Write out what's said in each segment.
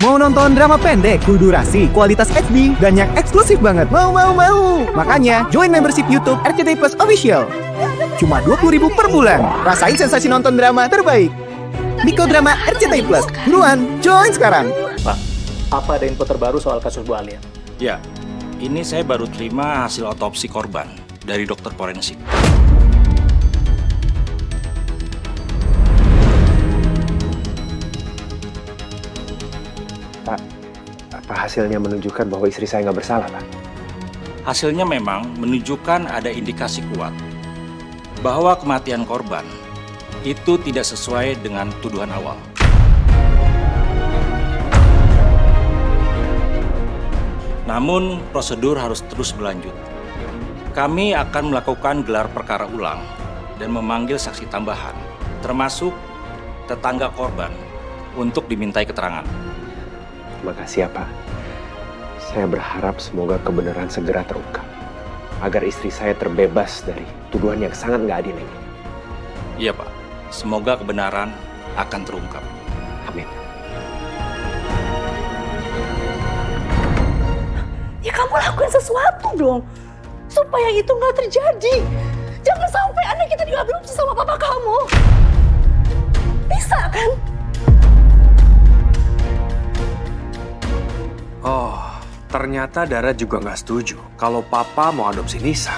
Mau nonton drama pendek, full durasi, kualitas HD, dan yang eksklusif banget? Mau. Makanya, join membership YouTube RCTI Plus Official. Cuma 20.000 per bulan. Rasain sensasi nonton drama terbaik. Miko Drama RCTI Plus. Buruan, join sekarang. Pak, apa ada info terbaru soal kasus Bu Alia? Ya, ini saya baru terima hasil otopsi korban dari dokter forensik. Pak, apa hasilnya menunjukkan bahwa istri saya nggak bersalah, Pak? Hasilnya memang menunjukkan ada indikasi kuat bahwa kematian korban itu tidak sesuai dengan tuduhan awal. Namun, prosedur harus terus berlanjut. Kami akan melakukan gelar perkara ulang dan memanggil saksi tambahan, termasuk tetangga korban, untuk dimintai keterangan. Terima kasih ya, Pak. Saya berharap semoga kebenaran segera terungkap, agar istri saya terbebas dari tuduhan yang sangat nggak adil ini. Iya, Pak. Semoga kebenaran akan terungkap. Amin. Ya kamu lakuin sesuatu dong, supaya itu nggak terjadi. Jangan sampai anak kita diadopsi sama papa kamu. Bisa kan? Oh, ternyata Dara juga nggak setuju kalau papa mau adopsi Nisa.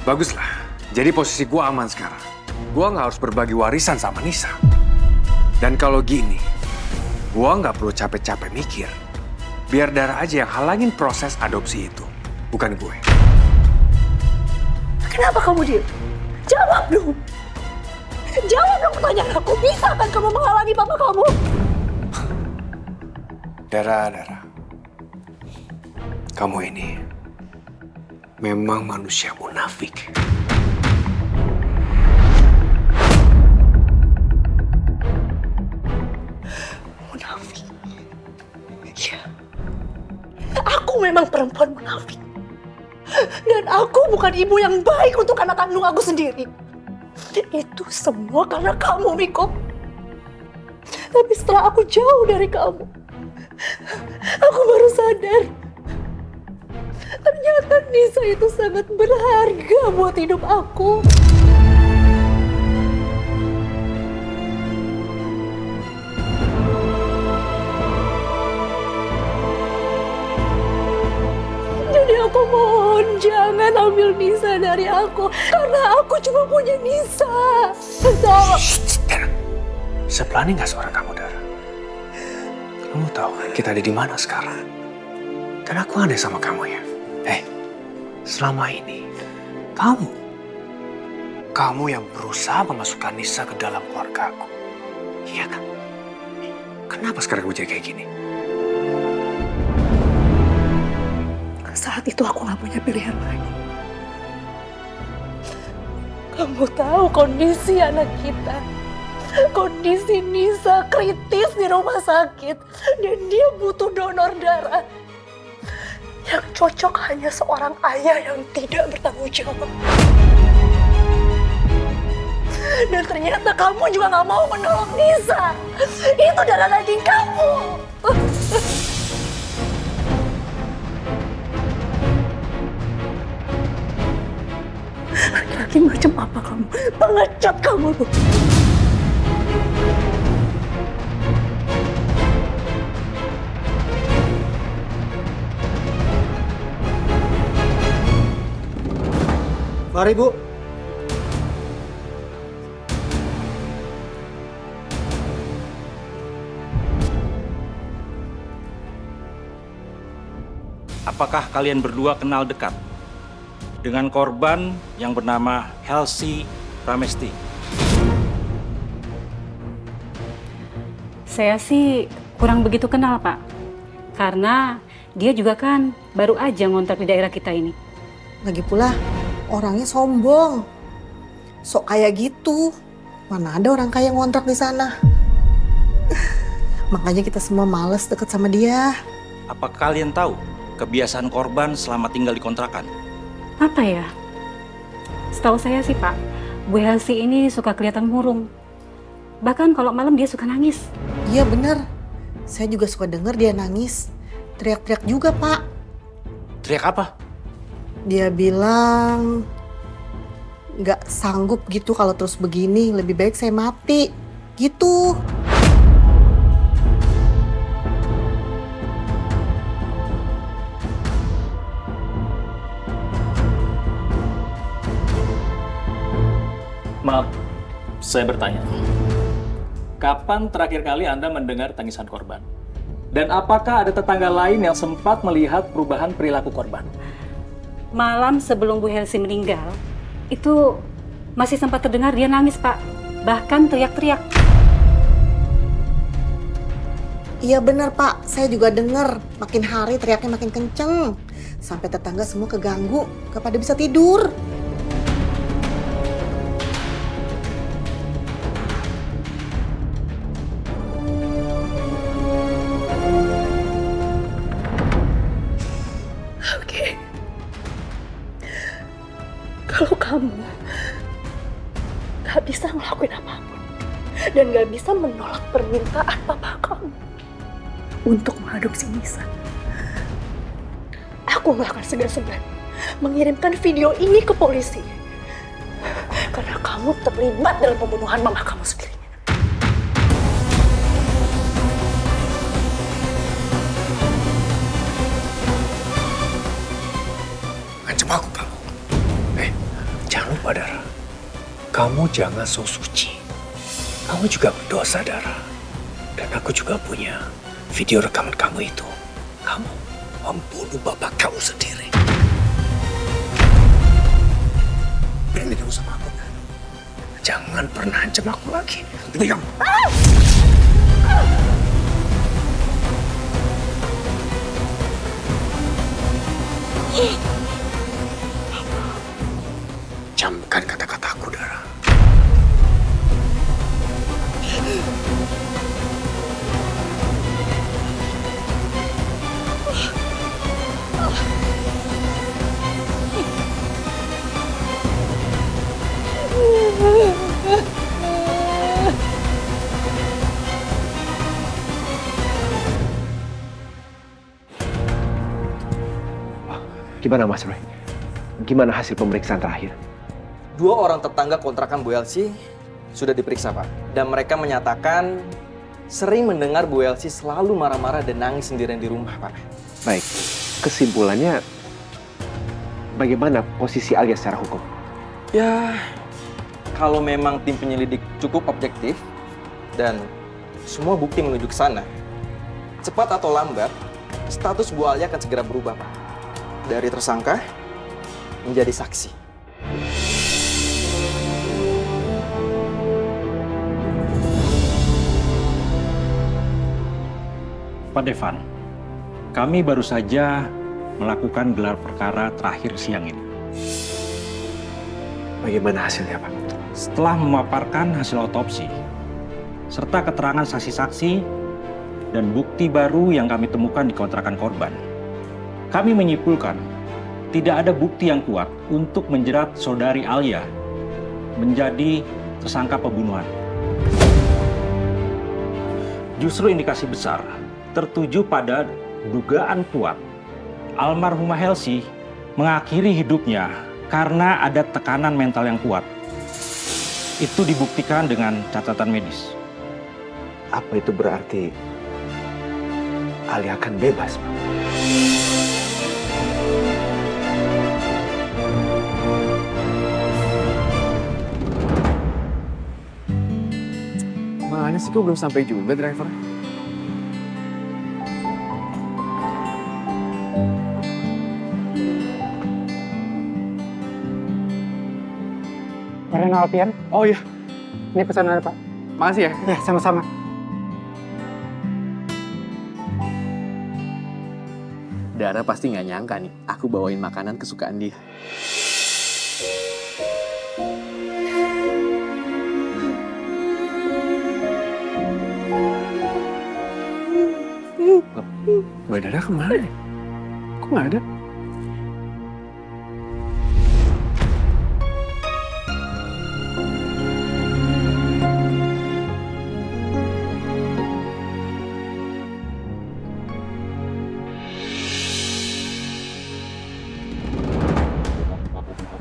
Baguslah, jadi posisi gua aman sekarang. Gua nggak harus berbagi warisan sama Nisa. Dan kalau gini, gua nggak perlu capek-capek mikir. Biar Dara aja yang halangin proses adopsi itu, bukan gue. Kenapa kamu diem? Jawab dong! Jawab dong pertanyaan aku. Bisa kan kamu menghalangi papa kamu? Dara. Kamu ini memang manusia munafik. Munafik? Iya. Aku memang perempuan munafik. Dan aku bukan ibu yang baik untuk anak kandung aku sendiri. Itu semua karena kamu, Miko. Tapi setelah aku jauh dari kamu, aku baru sadar. Ternyata Nisa itu sangat berharga buat hidup aku. Jadi aku mohon jangan ambil Nisa dari aku. Karena aku cuma punya Nisa. Saya berani nggak suara kamu, Dara? Kamu tahu kita ada di mana sekarang? Dan aku aneh sama kamu ya. Selama ini kamu yang berusaha memasukkan Nisa ke dalam keluarga aku. Iya kan? Kenapa sekarang kamu jadi kayak gini? Saat itu aku gak punya pilihan lain. Kamu tahu kondisi anak kita. Kondisi Nisa kritis di rumah sakit. Dan dia butuh donor darah. Yang cocok hanya seorang ayah yang tidak bertanggung jawab. Dan ternyata kamu juga gak mau menolong Nisa. Itu darah daging kamu. Laki-laki macam apa kamu? Pengecut kamu tuh. Mari, Bu. Apakah kalian berdua kenal dekat dengan korban yang bernama Helsi Pramesti? Saya sih kurang begitu kenal, Pak. Karena dia juga kan baru aja ngontrak di daerah kita ini. Lagi pula orangnya sombong. Sok kaya gitu. Mana ada orang kaya ngontrak di sana. Makanya kita semua males deket sama dia. Apa kalian tahu kebiasaan korban selama tinggal di kontrakan? Apa ya? Setahu saya sih, Pak, Bu Helsi ini suka kelihatan murung. Bahkan kalau malam dia suka nangis. Iya bener. Saya juga suka denger dia nangis. Teriak-teriak juga, Pak. Teriak apa? Dia bilang nggak sanggup gitu kalau terus begini. Lebih baik saya mati. Gitu. Maaf, saya bertanya. Kapan terakhir kali Anda mendengar tangisan korban? Dan apakah ada tetangga lain yang sempat melihat perubahan perilaku korban? Malam sebelum Bu Helsi meninggal, itu masih sempat terdengar dia nangis, Pak. Bahkan teriak-teriak. Iya benar, Pak. Saya juga denger. Makin hari teriaknya makin kenceng. Sampai tetangga semua keganggu. Gak pada bisa tidur. Oke. Kalau kamu gak bisa ngelakuin apapun dan gak bisa menolak permintaan papa kamu untuk mengadopsi Nisa, aku gak akan segan-segan mengirimkan video ini ke polisi karena kamu terlibat dalam pembunuhan mama kamu sendiri. Ngancam aku kamu. Jangan lupa Dara. Kamu jangan so suci. Kamu juga berdosa Dara. Dan aku juga punya video rekaman kamu itu. Kamu membunuh bapak kamu sendiri. Berani kamu sama aku. Jangan pernah ancam aku lagi. Diam. Camkan kata-kataku, Dara. Gimana Mas Roy? Gimana hasil pemeriksaan terakhir? 2 orang tetangga kontrakan Bu Elsi sudah diperiksa, Pak. Dan mereka menyatakan sering mendengar Bu Elsi selalu marah-marah dan nangis sendirian di rumah, Pak. Baik, kesimpulannya bagaimana posisi Alia secara hukum? Ya, kalau memang tim penyelidik cukup objektif dan semua bukti menuju ke sana, cepat atau lambat, status Bu Alia akan segera berubah, Pak. Dari tersangka menjadi saksi. Pak Devan, kami baru saja melakukan gelar perkara terakhir siang ini. Bagaimana hasilnya, Pak? Setelah memaparkan hasil otopsi, serta keterangan saksi-saksi dan bukti baru yang kami temukan di kontrakan korban, kami menyimpulkan tidak ada bukti yang kuat untuk menjerat saudari Alia menjadi tersangka pembunuhan. Justru indikasi besar tertuju pada dugaan kuat almarhumah Helsi mengakhiri hidupnya karena ada tekanan mental yang kuat. Itu dibuktikan dengan catatan medis. Apa itu berarti Alia akan bebas, Pak? Mana sih, kok belum sampai juga driver? Reno Alfian. Oh iya, Ini pesanan Pak. makasih ya. Ya, sama-sama. Dara pasti nggak nyangka nih, aku bawain makanan kesukaan dia. Mbak Dara kemana ya? Kok nggak ada?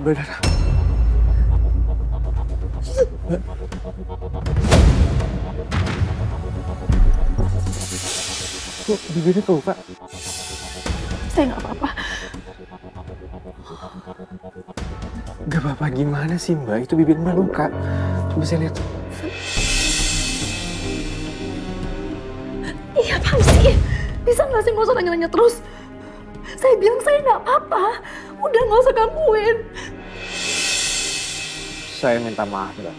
berdarah. Kok bibirnya kelupa? Saya nggak apa-apa. Gak apa-apa gimana sih Mbak? Itu bibir Mbak luka. Coba saya lihat. Iya apaan sih? Bisa nggak sih nggak usah nanya-nanya terus? Saya bilang saya nggak apa-apa. Udah nggak usah gangguin. Saya minta maaf Mbak.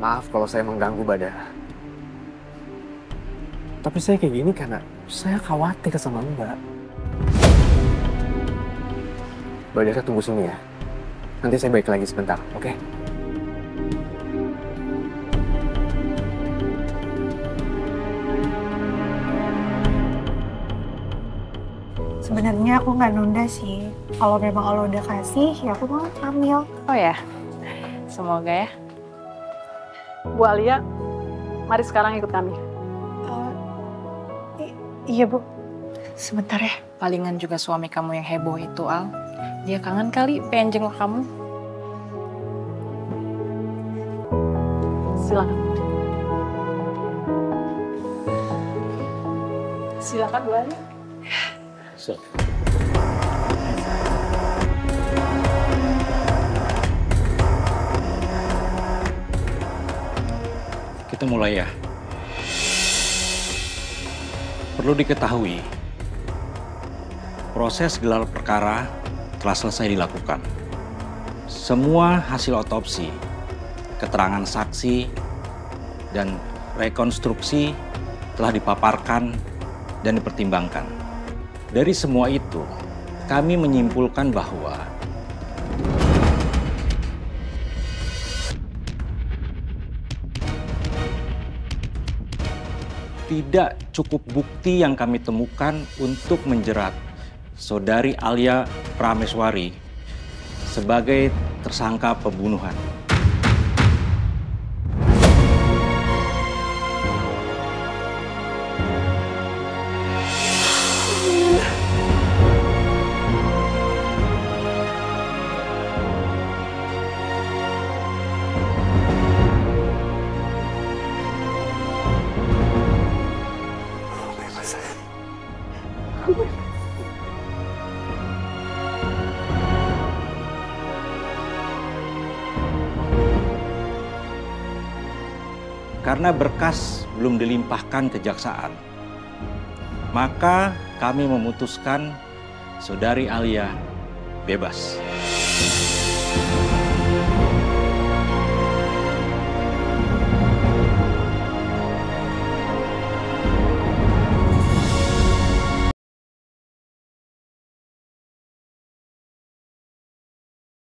Maaf kalau saya mengganggu Badara. Tapi saya kayak gini karena saya khawatir sama Mbak. Badara tunggu sini ya. Nanti saya balik lagi sebentar, oke? Sebenarnya aku nggak nunda sih. Kalau memang Allah udah kasih, ya aku mau hamil. Oh ya, semoga ya. Bu Alia, mari sekarang ikut kami. Iya Bu, sebentar ya. Palingan juga suami kamu yang heboh itu, Al. Dia kangen kali pengen jenguk kamu. Silakan. Silakan Bu Alia. Kita mulai ya. Perlu diketahui, proses gelar perkara telah selesai dilakukan. Semua hasil otopsi, keterangan saksi, dan rekonstruksi telah dipaparkan dan dipertimbangkan. Dari semua itu, kami menyimpulkan bahwa tidak cukup bukti yang kami temukan untuk menjerat Saudari Alia Prameswari sebagai tersangka pembunuhan. Karena berkas belum dilimpahkan kejaksaan, maka kami memutuskan Saudari Alia bebas.